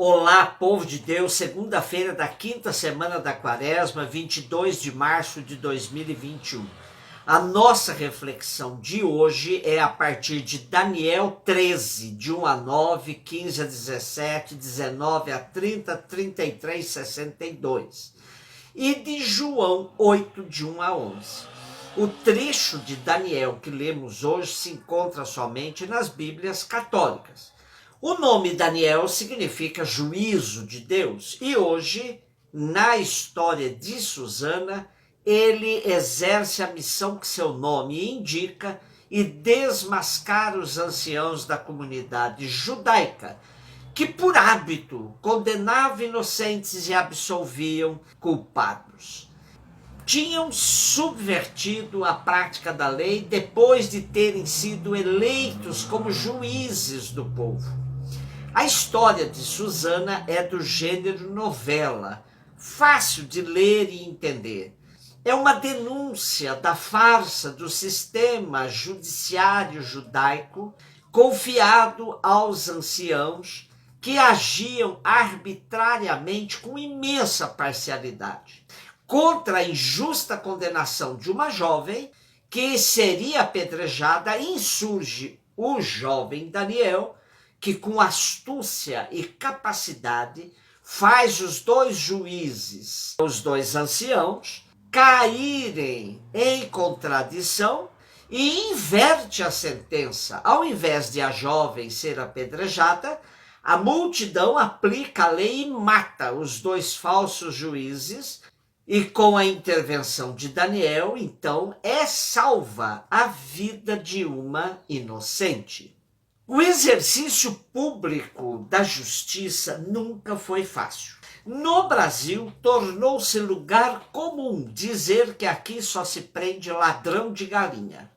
Olá, povo de Deus, segunda-feira da quinta semana da quaresma, 22 de março de 2021. A nossa reflexão de hoje é a partir de Daniel 13, de 1 a 9, 15 a 17, 19 a 30, 33, 62. E de João 8, de 1 a 11. O trecho de Daniel que lemos hoje se encontra somente nas Bíblias católicas. O nome Daniel significa juízo de Deus e hoje, na história de Susana, ele exerce a missão que seu nome indica e desmascara os anciãos da comunidade judaica, que por hábito condenavam inocentes e absolviam culpados. Tinham subvertido a prática da lei depois de terem sido eleitos como juízes do povo. A história de Susana é do gênero novela, fácil de ler e entender. É uma denúncia da farsa do sistema judiciário judaico confiado aos anciãos que agiam arbitrariamente com imensa parcialidade contra a injusta condenação de uma jovem que seria apedrejada. Insurge o jovem Daniel, que com astúcia e capacidade faz os dois juízes, os dois anciãos, caírem em contradição e inverte a sentença. Ao invés de a jovem ser apedrejada, a multidão aplica a lei e mata os dois falsos juízes, e com a intervenção de Daniel, então, é salva a vida de uma inocente. O exercício público da justiça nunca foi fácil. No Brasil, tornou-se lugar comum dizer que aqui só se prende ladrão de galinha.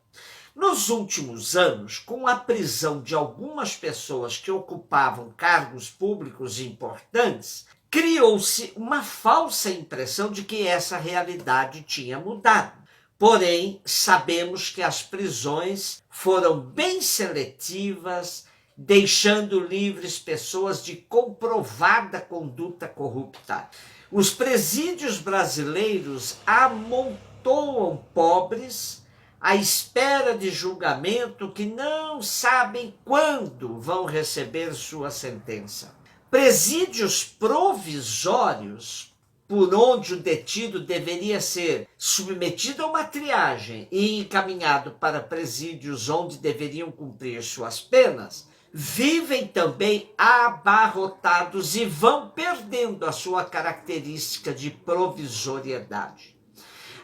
Nos últimos anos, com a prisão de algumas pessoas que ocupavam cargos públicos importantes, criou-se uma falsa impressão de que essa realidade tinha mudado. Porém, sabemos que as prisões foram bem seletivas, deixando livres pessoas de comprovada conduta corrupta. Os presídios brasileiros amontoam pobres à espera de julgamento que não sabem quando vão receber sua sentença. Presídios provisórios, por onde o detido deveria ser submetido a uma triagem e encaminhado para presídios onde deveriam cumprir suas penas, vivem também abarrotados e vão perdendo a sua característica de provisoriedade.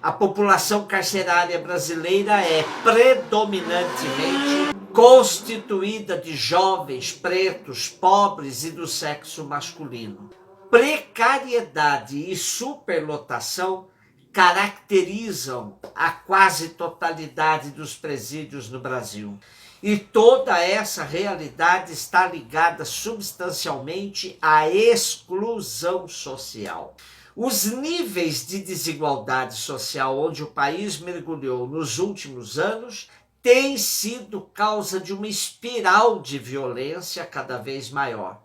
A população carcerária brasileira é predominantemente constituída de jovens, pretos, pobres e do sexo masculino. Precariedade e superlotação caracterizam a quase totalidade dos presídios no Brasil. E toda essa realidade está ligada substancialmente à exclusão social. Os níveis de desigualdade social onde o país mergulhou nos últimos anos têm sido causa de uma espiral de violência cada vez maior.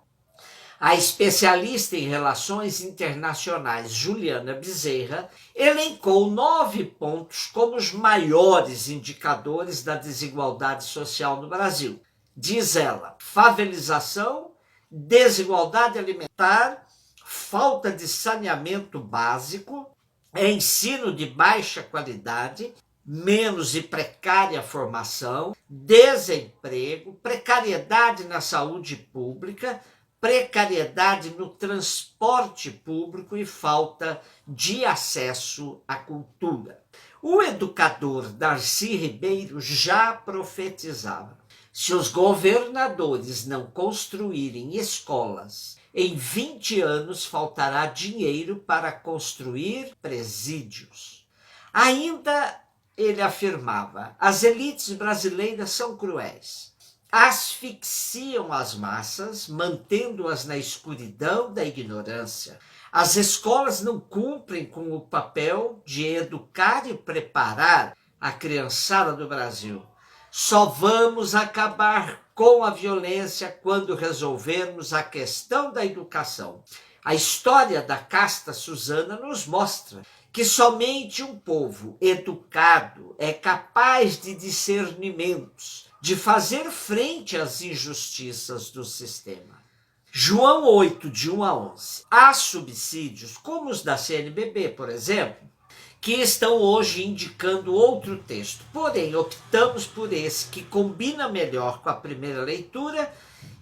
A especialista em relações internacionais Juliana Bezerra elencou 9 pontos como os maiores indicadores da desigualdade social no Brasil. Diz ela: favelização, desigualdade alimentar, falta de saneamento básico, ensino de baixa qualidade, menos e precária formação, desemprego, precariedade na saúde pública, precariedade no transporte público e falta de acesso à cultura. O educador Darcy Ribeiro já profetizava: se os governadores não construírem escolas, em 20 anos faltará dinheiro para construir presídios. Ainda ele afirmava: as elites brasileiras são cruéis. Asfixiam as massas, mantendo-as na escuridão da ignorância. As escolas não cumprem com o papel de educar e preparar a criançada do Brasil. Só vamos acabar com a violência quando resolvermos a questão da educação. A história da casta Susana nos mostra que somente um povo educado é capaz de discernimentos, de fazer frente às injustiças do sistema. João 8, de 1 a 11. Há subsídios, como os da CNBB, por exemplo, que estão hoje indicando outro texto. Porém, optamos por esse que combina melhor com a primeira leitura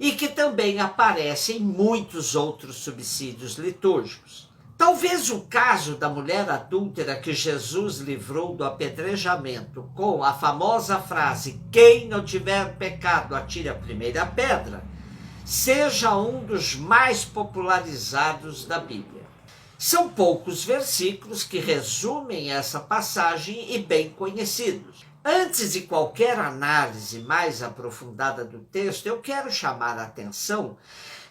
e que também aparece em muitos outros subsídios litúrgicos. Talvez o caso da mulher adúltera que Jesus livrou do apedrejamento com a famosa frase "Quem não tiver pecado, atire a primeira pedra", seja um dos mais popularizados da Bíblia. São poucos versículos que resumem essa passagem e bem conhecidos. Antes de qualquer análise mais aprofundada do texto, eu quero chamar a atenção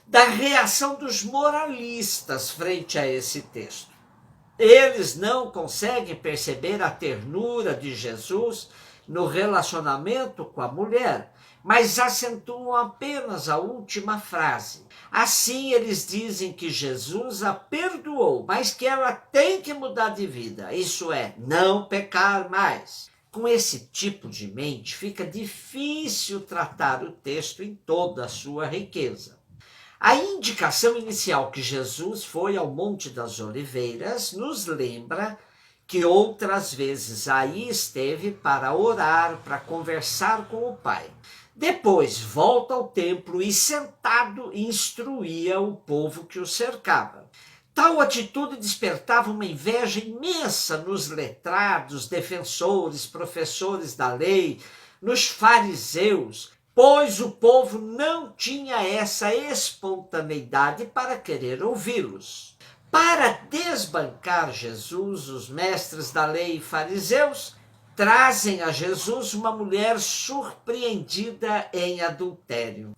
da reação dos moralistas frente a esse texto. Eles não conseguem perceber a ternura de Jesus no relacionamento com a mulher, mas acentuam apenas a última frase. Assim, eles dizem que Jesus a perdoou, mas que ela tem que mudar de vida, isso é, não pecar mais. Com esse tipo de mente, fica difícil tratar o texto em toda a sua riqueza. A indicação inicial que Jesus foi ao Monte das Oliveiras nos lembra que outras vezes aí esteve para orar, para conversar com o Pai. Depois volta ao templo e sentado instruía o povo que o cercava. Tal atitude despertava uma inveja imensa nos letrados, defensores, professores da lei, nos fariseus, pois o povo não tinha essa espontaneidade para querer ouvi-los. Para desbancar Jesus, os mestres da lei e fariseus trazem a Jesus uma mulher surpreendida em adultério.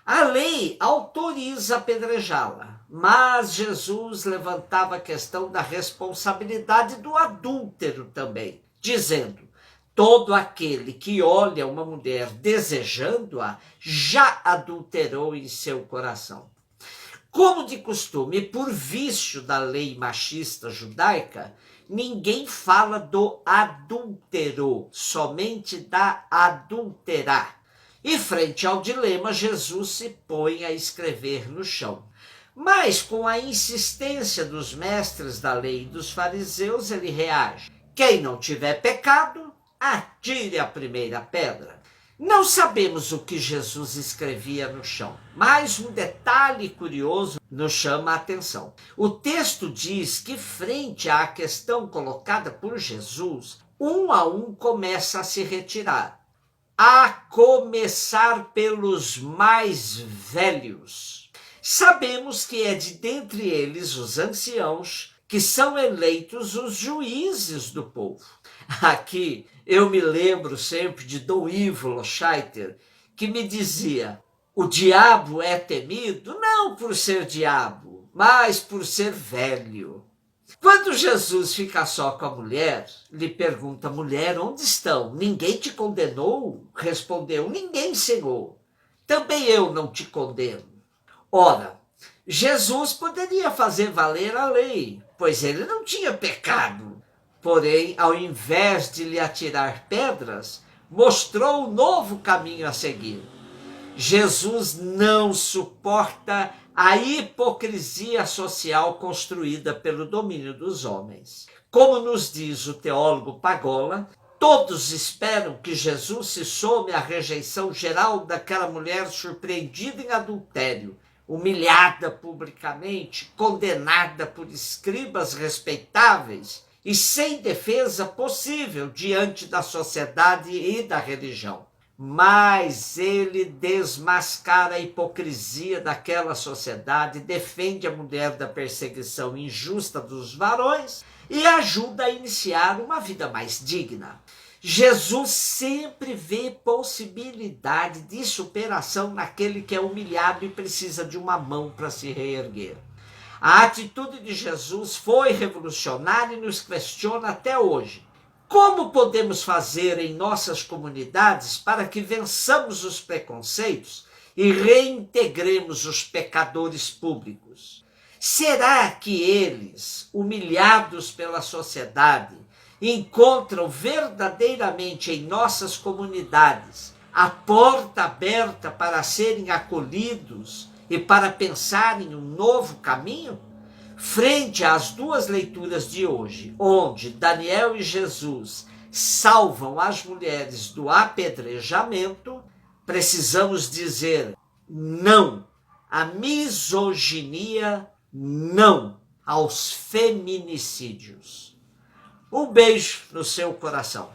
A lei autoriza apedrejá-la, mas Jesus levantava a questão da responsabilidade do adúltero também, dizendo: todo aquele que olha uma mulher desejando-a já adulterou em seu coração. Como de costume, por vício da lei machista judaica, ninguém fala do adúltero, somente da adúltera. E frente ao dilema, Jesus se põe a escrever no chão. Mas com a insistência dos mestres da lei e dos fariseus, ele reage: quem não tiver pecado, atire a primeira pedra. Não sabemos o que Jesus escrevia no chão, mas um detalhe curioso nos chama a atenção. O texto diz que, frente à questão colocada por Jesus, um a um começa a se retirar, a começar pelos mais velhos. Sabemos que é de dentre eles, os anciãos, que são eleitos os juízes do povo. Aqui eu me lembro sempre de Dom Ivo Loscheiter, que me dizia: o diabo é temido não por ser diabo, mas por ser velho. Quando Jesus fica só com a mulher, lhe pergunta: mulher, onde estão? Ninguém te condenou? Respondeu: ninguém, Senhor. Também eu não te condeno. Ora, Jesus poderia fazer valer a lei, pois ele não tinha pecado. Porém, ao invés de lhe atirar pedras, mostrou um novo caminho a seguir. Jesus não suporta a hipocrisia social construída pelo domínio dos homens. Como nos diz o teólogo Pagola, todos esperam que Jesus se some à rejeição geral daquela mulher surpreendida em adultério, humilhada publicamente, condenada por escribas respeitáveis e sem defesa possível diante da sociedade e da religião. Mas ele desmascara a hipocrisia daquela sociedade, defende a mulher da perseguição injusta dos varões e ajuda a iniciar uma vida mais digna. Jesus sempre vê possibilidade de superação naquele que é humilhado e precisa de uma mão para se reerguer. A atitude de Jesus foi revolucionária e nos questiona até hoje. Como podemos fazer em nossas comunidades para que vençamos os preconceitos e reintegremos os pecadores públicos? Será que eles, humilhados pela sociedade, encontram verdadeiramente em nossas comunidades a porta aberta para serem acolhidos e para pensar em um novo caminho? Frente às duas leituras de hoje, onde Daniel e Jesus salvam as mulheres do apedrejamento, precisamos dizer não à misoginia, não aos feminicídios. Um beijo no seu coração.